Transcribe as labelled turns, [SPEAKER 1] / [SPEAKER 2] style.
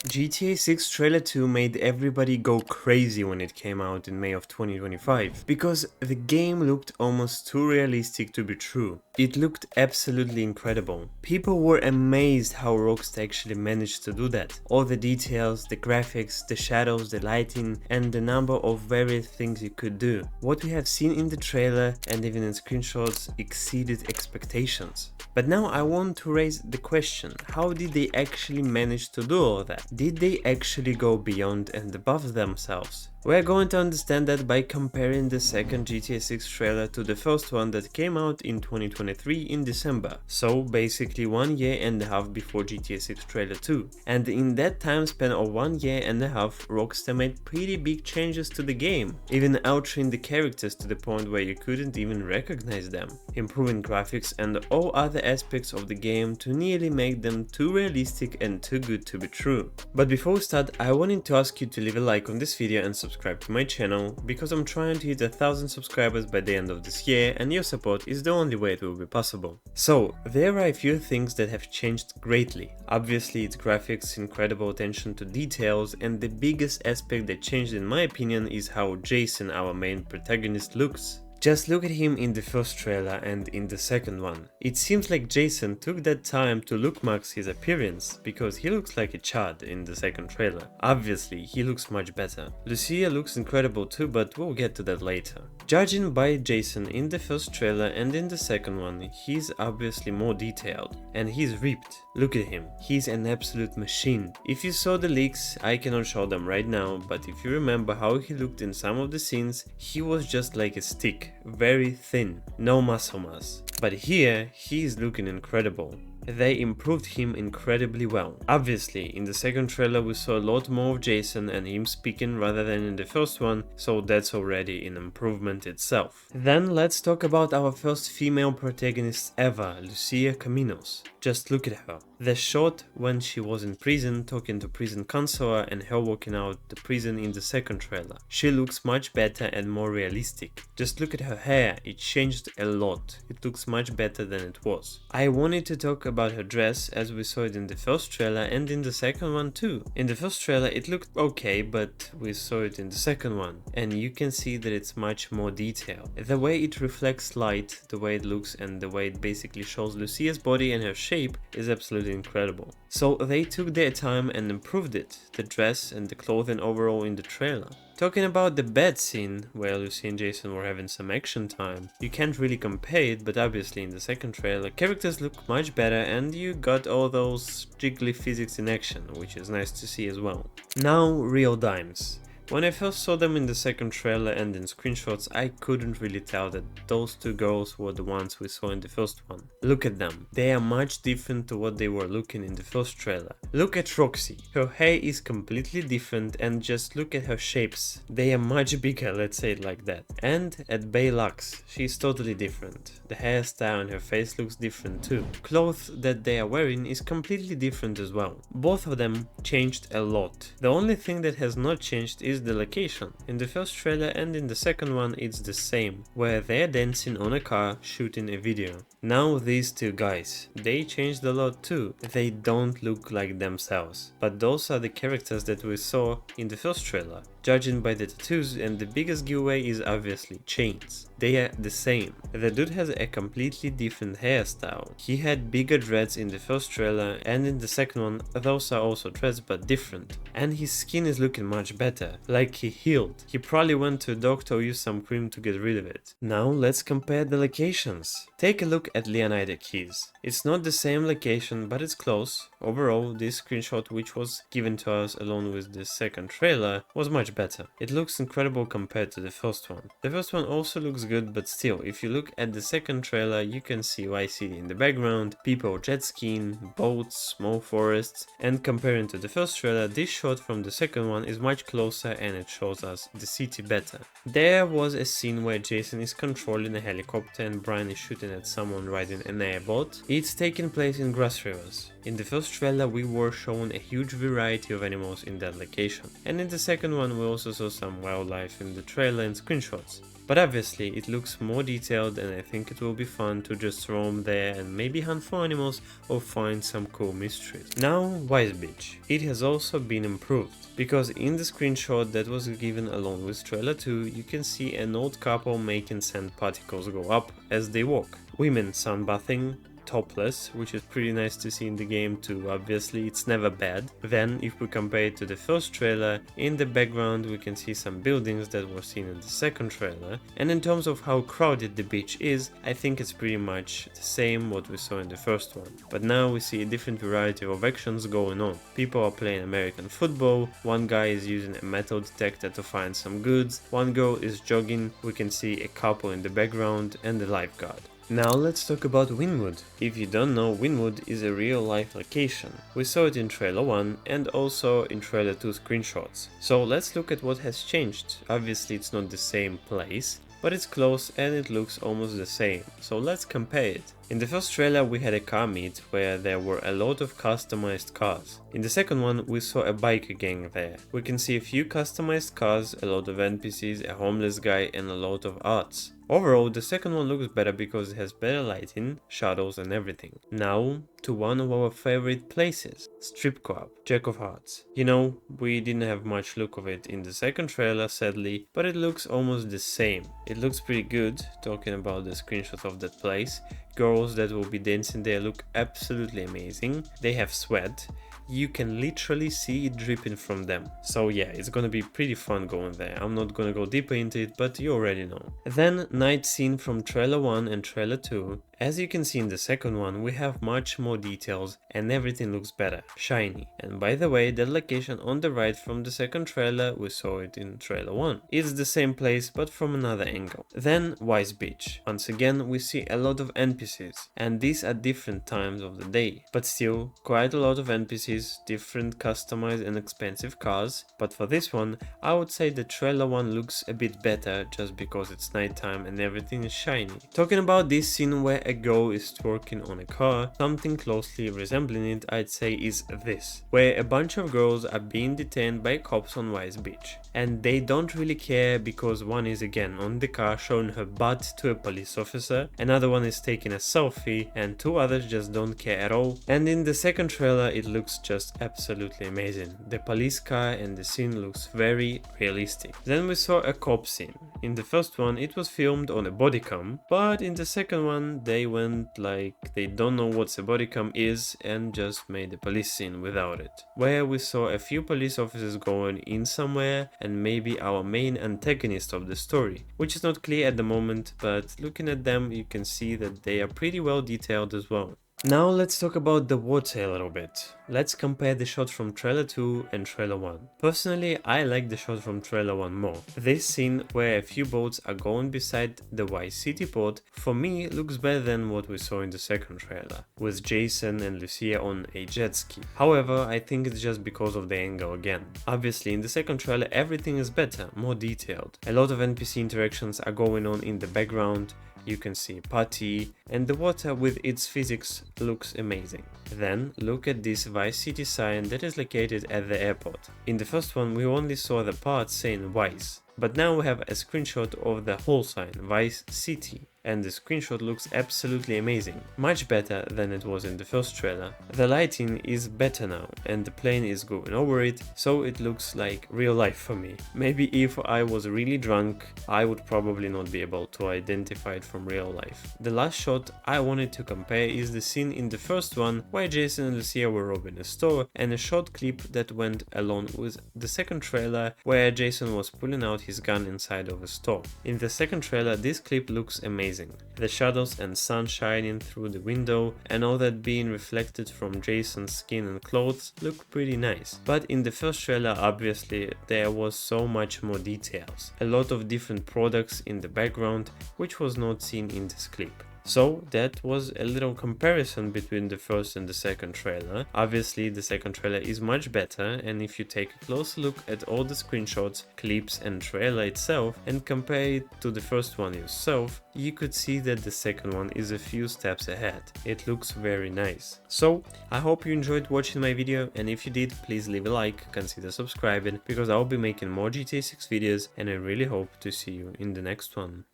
[SPEAKER 1] GTA 6 Trailer 2 made everybody go crazy when it came out in May of 2025, because the game looked almost too realistic to be true. It looked absolutely incredible. People were amazed how Rockstar actually managed to do that. All the details, the graphics, the shadows, the lighting, and the number of various things you could do. What we have seen in the trailer and even in screenshots exceeded expectations. But now I want to raise the question, how did they actually manage to do all that? Did they actually go beyond and above themselves? We're going to understand that by comparing the second GTA 6 trailer to the first one that came out in 2023 in December, so basically 1 year and a half before GTA 6 trailer 2. And in that time span of 1 year and a half, Rockstar made pretty big changes to the game, even altering the characters to the point where you couldn't even recognize them, improving graphics and all other aspects of the game to nearly make them too realistic and too good to be true. But before we start, I wanted to ask you to leave a like on this video and subscribe to my channel, because I'm trying to hit 1,000 subscribers by the end of this year, and your support is the only way it will be possible. So, there are a few things that have changed greatly. Obviously its graphics, incredible attention to details, and the biggest aspect that changed in my opinion is how Jason, our main protagonist, looks. Just look at him in the first trailer and in the second one. It seems like Jason took that time to look max his appearance, because he looks like a child in the second trailer. Obviously, he looks much better. Lucia looks incredible too, but we'll get to that later. Judging by Jason in the first trailer and in the second one, he's obviously more detailed, and he's ripped. Look at him, he's an absolute machine. If you saw the leaks, I cannot show them right now, but if you remember how he looked in some of the scenes, he was just like a stick. Very thin, no muscle mass. But here, he is looking incredible. They improved him incredibly well. Obviously, in the second trailer we saw a lot more of Jason and him speaking rather than in the first one, so that's already an improvement itself. Then let's talk about our first female protagonist ever, Lucia Caminos. Just look at her. The shot when she was in prison talking to prison counselor and her walking out the prison in the second trailer. She looks much better and more realistic. Just look at her hair, it changed a lot. It looks much better than it was. I wanted to talk about her dress as we saw it in the first trailer and in the second one too. In the first trailer it looked okay, but we saw it in the second one and you can see that it's much more detailed. The way it reflects light, the way it looks, and the way it basically shows Lucia's body and her shape is absolutely incredible. So they took their time and improved it, the dress and the clothing overall in the trailer. Talking about the bed scene, where Lucy and Jason were having some action time, you can't really compare it, but obviously in the second trailer characters look much better and you got all those jiggly physics in action, which is nice to see as well. Now, real dimes. When I first saw them in the second trailer and in screenshots, I couldn't really tell that those two girls were the ones we saw in the first one. Look at them, they are much different to what they were looking in the first trailer. Look at Roxy, her hair is completely different, and just look at her shapes. They are much bigger, let's say it like that. And at Bay Lux, she's totally different. The hairstyle and her face looks different too. Clothes that they are wearing is completely different as well. Both of them changed a lot. The only thing that has not changed is the location. In the first trailer and in the second one it's the same, where they're dancing on a car shooting a video. Now these two guys, they changed a lot too. They don't look like themselves, but those are the characters that we saw in the first trailer. Judging by the tattoos, and the biggest giveaway is obviously chains. They are the same. The dude has a completely different hairstyle. He had bigger dreads in the first trailer, and in the second one those are also dreads but different. And his skin is looking much better, like he healed. He probably went to a doctor or used some cream to get rid of it. Now let's compare the locations. Take a look at Leonida Keys. It's not the same location, but it's close. Overall, this screenshot, which was given to us along with the second trailer, was much better. It looks incredible compared to the first one. The first one also looks good, but still, if you look at the second trailer, you can see Vice City in the background, people jet skiing, boats, small forests, and comparing to the first trailer, this shot from the second one is much closer and it shows us the city better. There was a scene where Jason is controlling a helicopter and Brian is shooting at someone riding an airboat. It's taking place in grass rivers. In the first trailer we were shown a huge variety of animals in that location, and in the second one we also saw some wildlife in the trailer and screenshots. But obviously it looks more detailed, and I think it will be fun to just roam there and maybe hunt for animals or find some cool mysteries. Now Wise Beach. It has also been improved, because in the screenshot that was given along with trailer 2, you can see an old couple making sand particles go up as they walk. Women sunbathing, topless, which is pretty nice to see in the game too. Obviously it's never bad. Then if we compare it to the first trailer, in the background we can see some buildings that were seen in the second trailer, and in terms of how crowded the beach is, I think it's pretty much the same what we saw in the first one. But now we see a different variety of actions going on. People are playing American football, one guy is using a metal detector to find some goods, one girl is jogging, we can see a couple in the background and the lifeguard. Now let's talk about Wynwood. If you don't know, Wynwood is a real life location. We saw it in trailer 1 and also in trailer 2 screenshots. So let's look at what has changed. Obviously it's not the same place, but it's close and it looks almost the same. So let's compare it. In the first trailer we had a car meet where there were a lot of customized cars. In the second one we saw a biker gang there. We can see a few customized cars, a lot of NPCs, a homeless guy and a lot of arts. Overall, the second one looks better because it has better lighting, shadows and everything. Now to one of our favorite places, Strip Club, Jack of Hearts. You know, we didn't have much look of it in the second trailer sadly, but it looks almost the same. It looks pretty good, talking about the screenshots of that place. Girls that will be dancing there look absolutely amazing. They have sweat. You can literally see it dripping from them. So yeah, it's gonna be pretty fun going there. I'm not gonna go deeper into it, but you already know. Then night scene from trailer 1 and trailer 2. As you can see in the second one, we have much more details and everything looks better, shiny. And by the way, the location on the right from the second trailer, we saw it in trailer 1. It's the same place but from another angle. Then Wise Beach. Once again, we see a lot of NPCs, and these are different times of the day. But still, quite a lot of NPCs, different customized and expensive cars. But for this one, I would say the trailer 1 looks a bit better just because it's nighttime and everything is shiny. Talking about this scene where a girl is twerking on a car, something closely resembling it I'd say is this, where a bunch of girls are being detained by cops on Wise Beach. And they don't really care because one is again on the car showing her butt to a police officer, another one is taking a selfie, and two others just don't care at all. And in the second trailer it looks just absolutely amazing. The police car and the scene looks very realistic. Then we saw a cop scene. In the first one it was filmed on a body cam, but in the second one they went like they don't know what a body cam is and just made a police scene without it, where we saw a few police officers going in somewhere and maybe our main antagonist of the story, which is not clear at the moment, but looking at them you can see that they are pretty well detailed as well. Now let's talk about the water a little bit. Let's compare the shot from trailer 2 and trailer 1. Personally, I like the shot from trailer 1 more. This scene where a few boats are going beside the Vice City port, for me looks better than what we saw in the second trailer, with Jason and Lucia on a jet ski. However, I think it's just because of the angle again. Obviously in the second trailer everything is better, more detailed. A lot of NPC interactions are going on in the background. You can see Patty, and the water with its physics looks amazing. Then look at this Vice City sign that is located at the airport. In the first one we only saw the part saying Vice, but now we have a screenshot of the whole sign, Vice City. And the screenshot looks absolutely amazing, much better than it was in the first trailer. The lighting is better now and the plane is going over it, so it looks like real life for me. Maybe if I was really drunk, I would probably not be able to identify it from real life. The last shot I wanted to compare is the scene in the first one where Jason and Lucia were robbing a store, and a short clip that went along with the second trailer where Jason was pulling out his gun inside of a store. In the second trailer this clip looks amazing. The shadows and sun shining through the window and all that being reflected from Jason's skin and clothes look pretty nice. But in the first trailer obviously there was so much more details. A lot of different products in the background which was not seen in this clip. So that was a little comparison between the first and the second trailer. Obviously the second trailer is much better, and if you take a close look at all the screenshots, clips and trailer itself and compare it to the first one yourself, you could see that the second one is a few steps ahead. It looks very nice. So I hope you enjoyed watching my video, and if you did, please leave a like, consider subscribing, because I'll be making more GTA 6 videos and I really hope to see you in the next one.